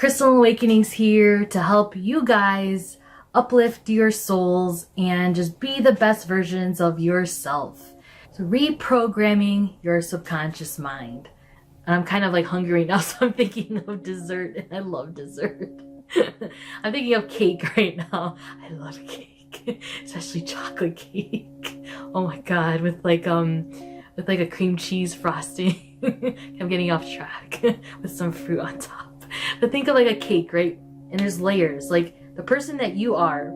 Crystal Awakenings here to help you guys uplift your souls and just be the best versions of yourself. So reprogramming your subconscious mind. And I'm kind of like hungry right now, so I'm thinking of dessert, and I love dessert. I'm thinking of cake right now. I love cake, especially chocolate cake. Oh my god, with like a cream cheese frosting. I'm getting off track with some fruit on top. But think of like a cake, right? And there's layers. Like the person that you are,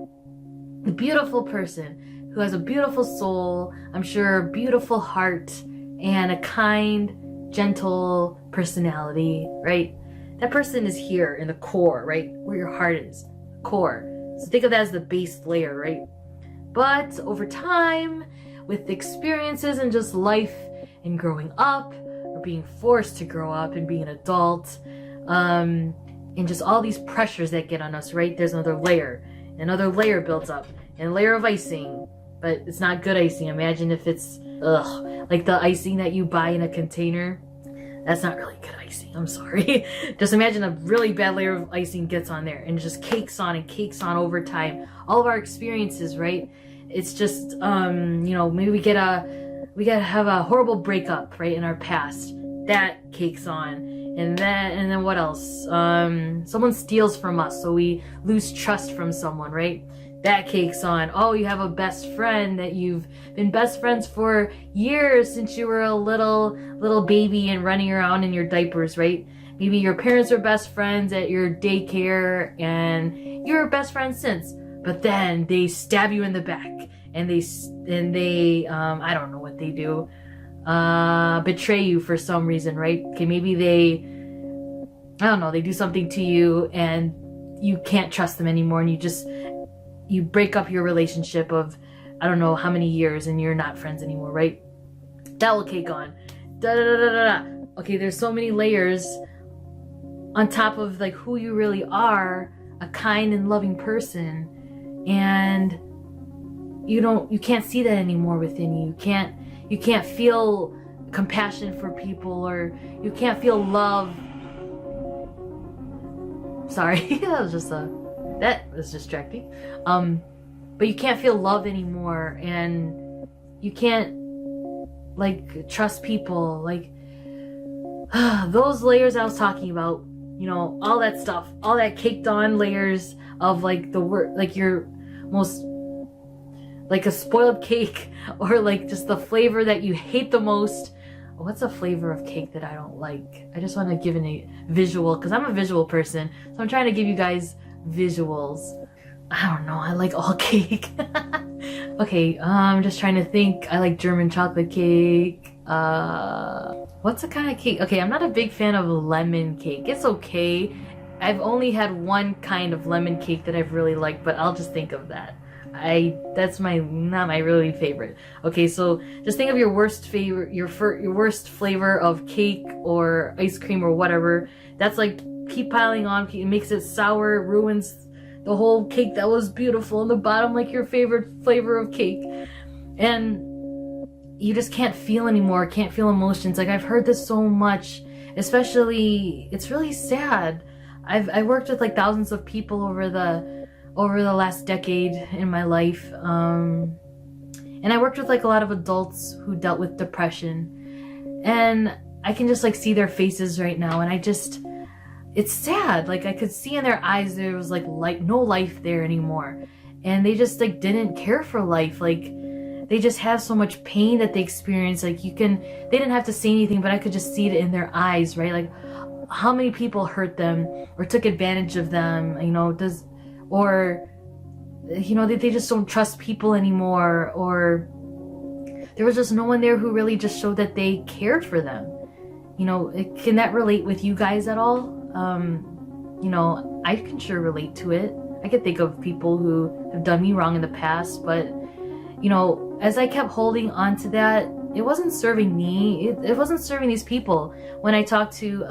the beautiful person who has a beautiful soul, I'm sure a beautiful heart, and a kind, gentle personality, right? That person is here in the core, right? Where your heart is, core. So think of that as the base layer, right? But over time, with experiences and just life and growing up, or being forced to grow up and being an adult, and just all these pressures that get on us, right? There's another layer builds up, and a layer of icing, but it's not good icing. Imagine if it's, like the icing that you buy in a container. That's not really good icing, I'm sorry. Just imagine a really bad layer of icing gets on there, and it just cakes on and cakes on over time. All of our experiences, right? It's just, maybe we gotta have a horrible breakup, right, in our past. That cakes on. And then what else? Someone steals from us, so we lose trust from someone, right? That cakes on. Oh, you have a best friend that you've been best friends for years since you were a little baby and running around in your diapers, right? Maybe your parents are best friends at your daycare and you're best friends since. But then they stab you in the back and they I don't know what they do. Betray you for some reason, right? Okay, maybe they do something to you and you can't trust them anymore, and you break up your relationship of I don't know how many years, and you're not friends anymore, right? That will cake on. Okay, there's so many layers on top of like who you really are, a kind and loving person, and you can't see that anymore within you. You can't feel compassion for people, or you can't feel love. Sorry, that was distracting. But you can't feel love anymore, and you can't like trust people. Like those layers I was talking about, all that stuff, all that caked on layers of like the word, like your most, like a spoiled cake, or like just the flavor that you hate the most. What's a flavor of cake that I don't like? I just want to give a visual, because I'm a visual person, so I'm trying to give you guys visuals. I don't know, I like all cake. Okay, I'm just trying to think. I like German chocolate cake. What's the kind of cake? Okay, I'm not a big fan of lemon cake. It's okay. I've only had one kind of lemon cake that I've really liked, but I'll just think of that. That's not my really favorite. Okay, so just think of your worst favorite, your worst flavor of cake or ice cream or whatever. That's like keep piling on, it makes it sour, ruins the whole cake that was beautiful in the bottom, like your favorite flavor of cake. And you just can't feel anymore, can't feel emotions. Like I've heard this so much, especially, it's really sad. I worked with like thousands of people over the last decade in my life, and I worked with like a lot of adults who dealt with depression, and I can just like see their faces right now, and it's sad. Like I could see in their eyes there was like no life there anymore, and they just like didn't care for life. Like they just have so much pain that they experience. Like they didn't have to say anything, but I could just see it in their eyes, right? Like how many people hurt them or took advantage of them, or they just don't trust people anymore, or there was just no one there who really just showed that they cared for them. Can that relate with you guys at all? I can sure relate to it. I could think of people who have done me wrong in the past, but as I kept holding on to that, it wasn't serving me. It wasn't serving these people. When I talked to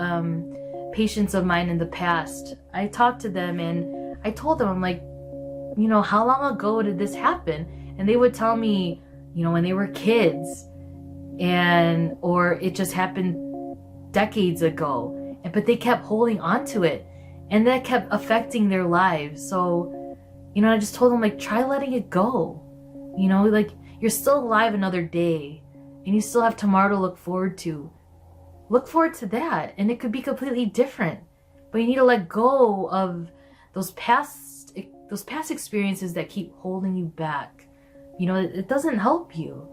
patients of mine in the past, I talked to them and I told them, I'm like, how long ago did this happen? And they would tell me, when they were kids, or it just happened decades ago. But they kept holding on to it. And that kept affecting their lives. So, I just told them, like, try letting it go. Like, you're still alive another day, and you still have tomorrow to look forward to. Look forward to that, and it could be completely different. But you need to let go of those past experiences that keep holding you back. It doesn't help you.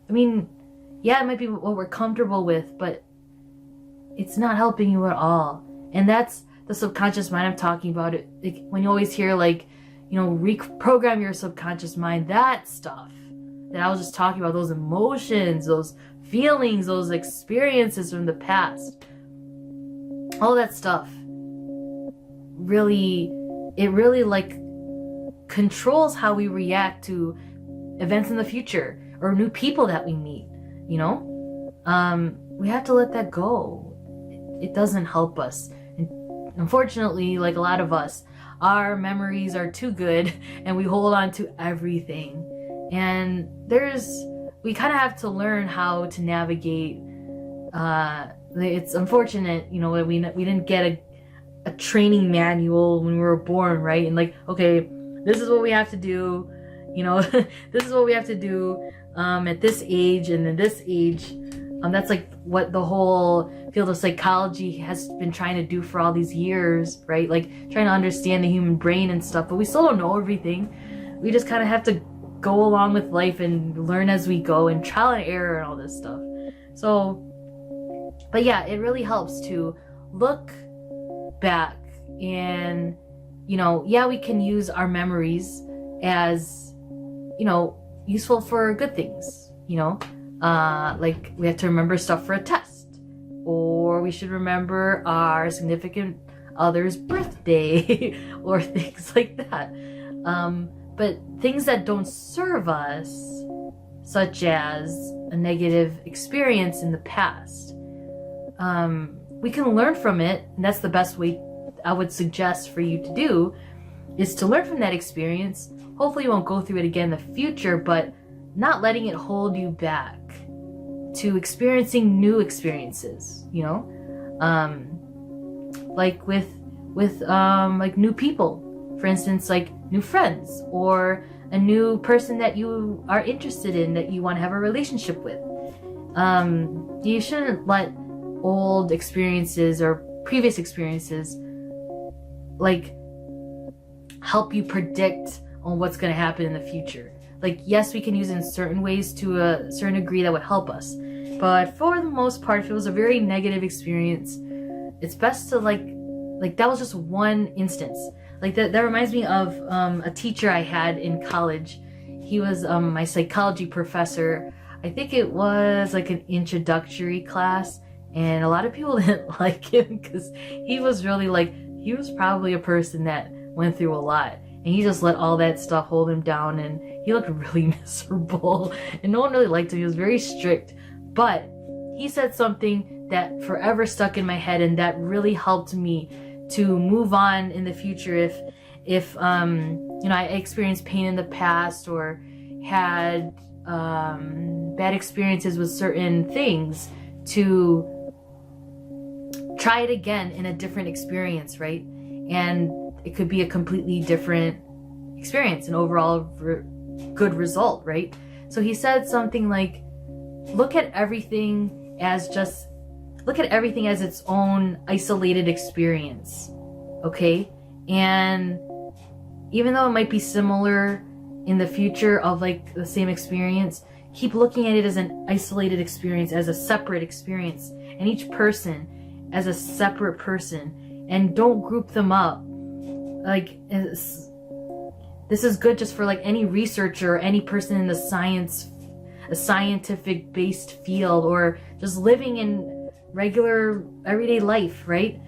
I mean, yeah, it might be what we're comfortable with, but it's not helping you at all. And that's the subconscious mind I'm talking about. It, like, when you always hear, like, reprogram your subconscious mind, that stuff that I was just talking about, those emotions, those feelings, those experiences from the past, all that stuff really like controls how we react to events in the future or new people that we meet. We have to let that go. It doesn't help us. And unfortunately, like a lot of us, our memories are too good and we hold on to everything. And we kind of have to learn how to navigate. It's unfortunate, that we didn't get a training manual when we were born, right? And like, okay, this is what we have to do, this is what we have to do at this age and then this age. That's like what the whole field of psychology has been trying to do for all these years, right? Like trying to understand the human brain and stuff, but we still don't know everything. We just kind of have to go along with life and learn as we go and trial and error and all this stuff. So, but yeah, it really helps to look back and, yeah, we can use our memories as, useful for good things, like we have to remember stuff for a test, or we should remember our significant other's birthday or things like that. But things that don't serve us, such as a negative experience in the past, we can learn from it, and that's the best way I would suggest for you to do, is to learn from that experience. Hopefully you won't go through it again in the future, but not letting it hold you back to experiencing new experiences, like with like new people, for instance, like new friends or a new person that you are interested in, that you want to have a relationship with. You shouldn't let old experiences or previous experiences like help you predict on what's going to happen in the future. Like, yes, we can use it in certain ways to a certain degree that would help us, but for the most part, if it was a very negative experience, it's best to like that was just one instance. Like that reminds me of a teacher I had in college. He was my psychology professor. I think it was like an introductory class, and a lot of people didn't like him because he was probably a person that went through a lot, and he just let all that stuff hold him down, and he looked really miserable, and no one really liked him. He was very strict, but he said something that forever stuck in my head, and that really helped me to move on in the future if I experienced pain in the past or had bad experiences with certain things, to try it again in a different experience, right? And it could be a completely different experience, an overall good result, right? So he said something like, look at everything as its own isolated experience, okay? And even though it might be similar in the future of like the same experience, keep looking at it as an isolated experience, as a separate experience, and each person as a separate person, and don't group them up. Like, this is good just for like any researcher or any person in a scientific based field, or just living in regular everyday life, right?